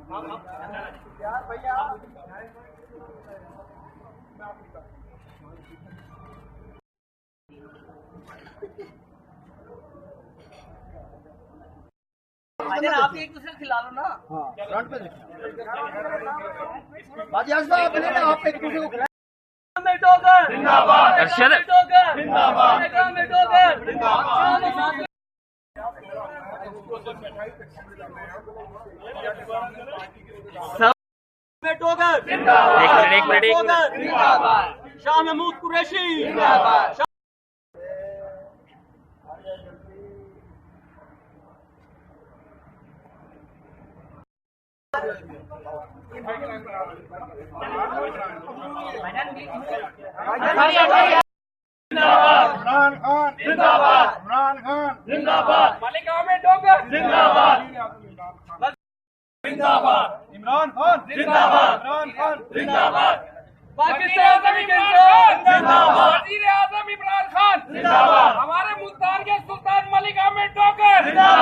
आप एक दूसरे खिला लो ना। हाँ, फ्रंट पे देखिए। आप एक दूसरे को खिलाएं। जिंदाबाद, शाह महमूद कुरैशी जिंदाबाद। इमरान खान जिंदाबाद, इमरान खान जिंदाबाद, मलिक अहमद डोगर जिंदाबाद, जिंदाबाद, इमरान खान जिंदाबाद, इमरान खान जिंदाबाद, पाकिस्तान जिंदाबाद, वज़ीर आज़म इमरान खान जिंदाबाद, हमारे मुल्तान के सुल्तान मलिक अहमद डोगर जिंदाबाद।